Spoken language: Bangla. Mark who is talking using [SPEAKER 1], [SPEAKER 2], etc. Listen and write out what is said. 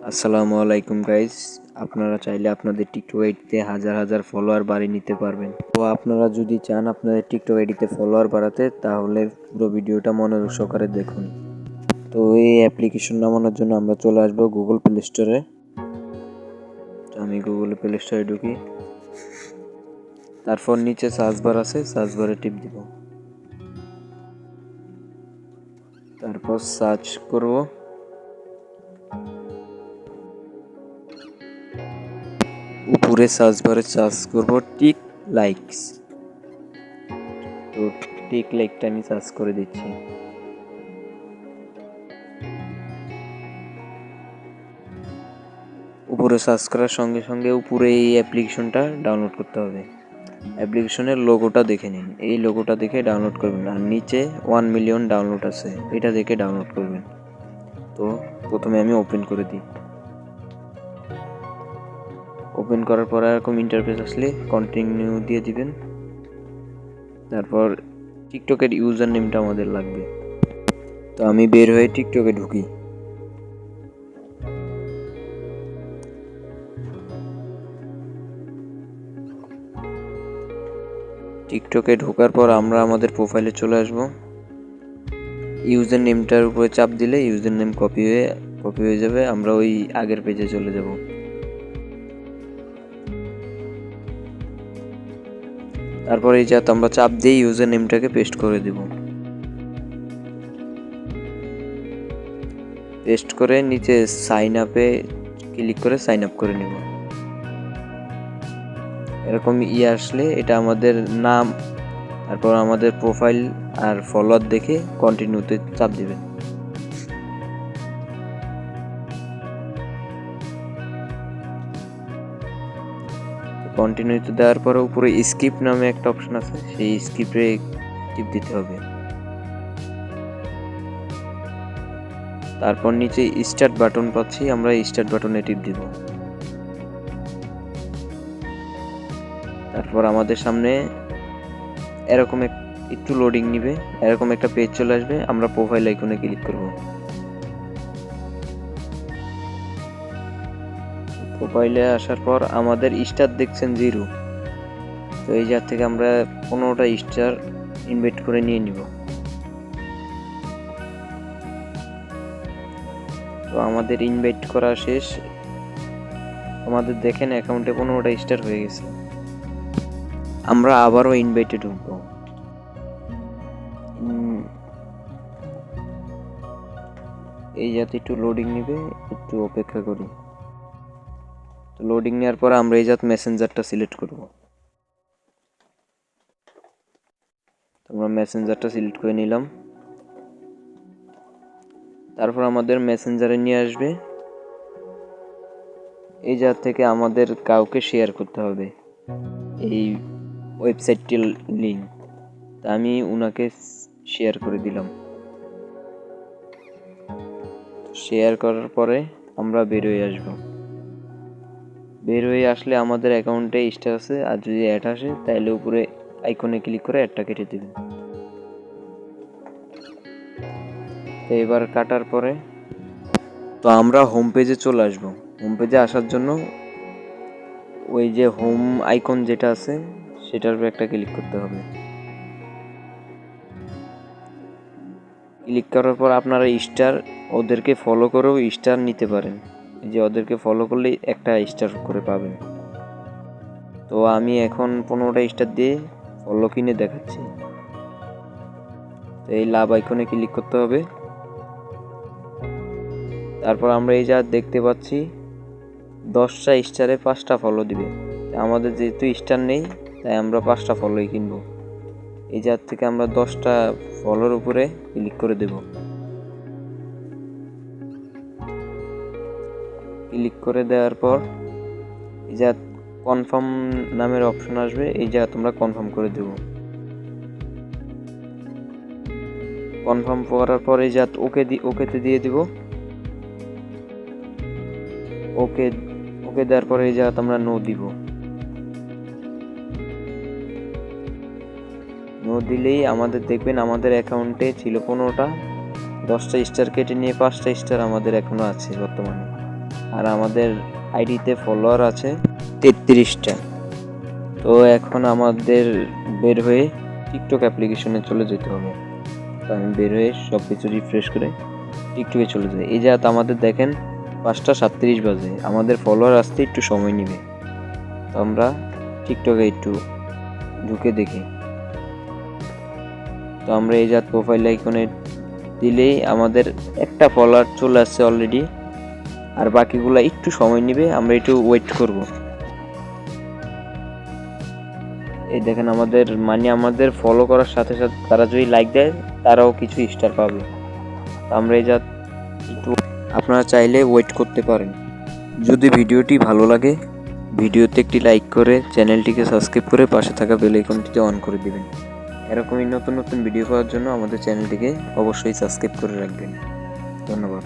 [SPEAKER 1] আসসালামু আলাইকুম গাইস, আপনারা চাইলে আপনাদের টিকটক আইডিতে হাজার হাজার ফলোয়ার বাড়িয়ে নিতে পারবেন। তো আপনারা যদি চান আপনাদের টিকটক আইডিতে ফলোয়ার বাড়াতে, তাহলে পুরো ভিডিওটা মনোযোগ সহকারে দেখুন। তো এই অ্যাপ্লিকেশন নামানোর জন্য আমরা চলে আসবো গুগল প্লে স্টোরে। আমি গুগল প্লে স্টোরে ঢুকি, তারপর নিচে সার্চ বার আছে, সার্চ বারে টিপ দিব, তারপর সার্চ করব। উপরে সার্চ বারে সার্চ করব টিক লাইকস। তো টিক লাইকটা আমি সার্চ করে দিচ্ছি। উপরে সার্চ করার সঙ্গে সঙ্গে উপরে এই অ্যাপ্লিকেশনটা ডাউনলোড করতে হবে। অ্যাপ্লিকেশনের লোগোটা দেখে নিন, এই লোগোটা দেখে ডাউনলোড করবেন। আর নিচে 1 মিলিয়ন ডাউনলোড আছে, এটা দেখে ডাউনলোড করবেন। তো প্রথমে আমি ওপেন করে দিই। ওপেন করার পর এরকম ইন্টারফেস আসলে কন্টিনিউ দিয়ে দিবেন। তারপর টিকটকের ইউজার নেমটা আমাদের লাগবে। তো আমি বের হয়ে টিকটকে ঢুকি। টিকটকে ঢোকার পর আমরা আমাদের প্রোফাইলে চলে আসব। ইউজার নেমটার উপরে চাপ দিলে ইউজার নেম কপি হয়ে যাবে, আমরা ওই আগের পেজে চলে যাব। তারপর এই যে আমরা চাপ দিয়ে ইউজার নেমটাকে পেস্ট করে দেব। পেস্ট করে নিচে সাইন আপে ক্লিক করে সাইন আপ করে নেব। এরকম আসলে এটা আমাদের নাম, তারপর আমাদের প্রোফাইল আর ফলোয়ার দেখে কন্টিনিউতে চাপ দিবেন। কন্টিনিউতে দেওয়ার পরে উপরে স্কিপ নামে একটা অপশন আছে, সেই স্কিপে টিপ দিতে হবে। তারপর নিচে স্টার্ট বাটন পাচ্ছি, আমরা স্টার্ট বাটনে টিপ দিব। তারপর আমাদের সামনে এরকম একটু লোডিং নিবে, এরকম একটা পেজ চলে আসবে। আমরা প্রোফাইল আইকনে ক্লিক করব। প্রোফাইলে আসার পর আমাদের স্টার দেখছেন 0। তো এই জায়গা থেকে আমরা 15টা স্টার ইনভাইট করে নিয়ে নিব। তো আমাদের ইনভাইট করা শেষ, আমাদের দেখেন অ্যাকাউন্টে 15টা স্টার হয়ে গেছে। আমরা আবারও ইনভাইটে ঢুকবো। এই যাতে একটু লোডিং নিবে, একটু অপেক্ষা করি। তো লোডিং নেওয়ার পর আমরা এই যাতে মেসেঞ্জারটা সিলেক্ট করব। আমরা মেসেঞ্জারটা সিলেক্ট করে নিলাম। তারপর আমাদের মেসেঞ্জারে নিয়ে আসবে। এই জায়গা থেকে আমাদের কাউকে শেয়ার করতে হবে এই ওয়েবসাইটটির লিঙ্ক। তা আমি উনাকে শেয়ার করে দিলাম। শেয়ার করার পরে আমরা বের হয়ে আসব। বের হয়ে আসলে আমাদের অ্যাকাউন্টে স্টার আছে, আর যদি অ্যাড আসে তাহলে উপরে আইকনে ক্লিক করে অ্যাডটা কেটে দেবেন। তো এবার কাটার পরে তো আমরা হোম পেজে চলে আসব। হোম পেজে আসার জন্য ওই যে হোম আইকন যেটা আছে সেটার উপরে একটা ক্লিক করতে হবে। ক্লিক করার পর আপনারা স্টার ওদেরকে ফলো করেও স্টার নিতে পারেন। এই যে ওদেরকে ফলো করলে একটা স্টার করে পাবেন। তো আমি এখন 15টা স্টার দিয়ে ফলো কিনে দেখাচ্ছি। তো এই লাভ আইকনে ক্লিক করতে হবে। তারপর আমরা এই যা দেখতে পাচ্ছি 10টা স্টারে 5টা ফলো দিবে। আমাদের যেহেতু স্টার নেই তাই আমরা 5টা ফলোই কিনবো। এই জাত থেকে আমরা 10টা ফলোর উপরে ক্লিক করে দেব। ক্লিক করে দেওয়ার পর এই যা কনফার্ম নামের অপশন আসবে, এই যা তোমরা কনফার্ম করে দেব। কনফার্ম করার পর এই যা ওকেতে দিয়ে দিব। ওকে দেওয়ার পরে এই জায়গাতে আমরা নো দিব। নো দিলেই আমাদের দেখবেন আমাদের অ্যাকাউন্টে ছিল 15টা, 10টা স্টার কেটে নিয়ে 5টা স্টার আমাদের এখনো আছে বর্তমানে। আর আমাদের আইডিতে ফলোয়ার আছে 33টা। তো এখন আমাদের বের হয়ে টিকটক অ্যাপ্লিকেশনে চলে যেতে হবে। তো আমি বের হয়ে সব কিছু রিফ্রেশ করে টিকটকে চলে যাই। এই যে আমাদের দেখেন 5:37 বাজে, আমাদের ফলোয়ার আসতে একটু সময় নেবে। তো আমরা টিকটকে একটু ঢুকে দেখি। তো আমরা এই প্রোফাইল আইকনে দিলেই আমাদের একটা ফলোয়ার চলে আসছে অলরেডি, আর বাকিগুলো একটু সময় নেবে, আমরা একটু ওয়েট করব। এই দেখেন আমাদের ফলো করার সাথে সাথে তারা যদি লাইক দেয় তারাও কিছু স্টার পাবে। তো আমরা একটু আপনারা চাইলে ওয়েট করতে পারেন। যদি ভিডিওটি ভালো লাগে ভিডিওতে একটি লাইক করে চ্যানেলটিকে সাবস্ক্রাইব করে পাশে থাকা বেল আইকনটিতে অন করে দিবেন। এরকমই নতুন নতুন ভিডিও পাওয়ার জন্য আমাদের চ্যানেলটিকে অবশ্যই সাবস্ক্রাইব করে রাখবেন। ধন্যবাদ।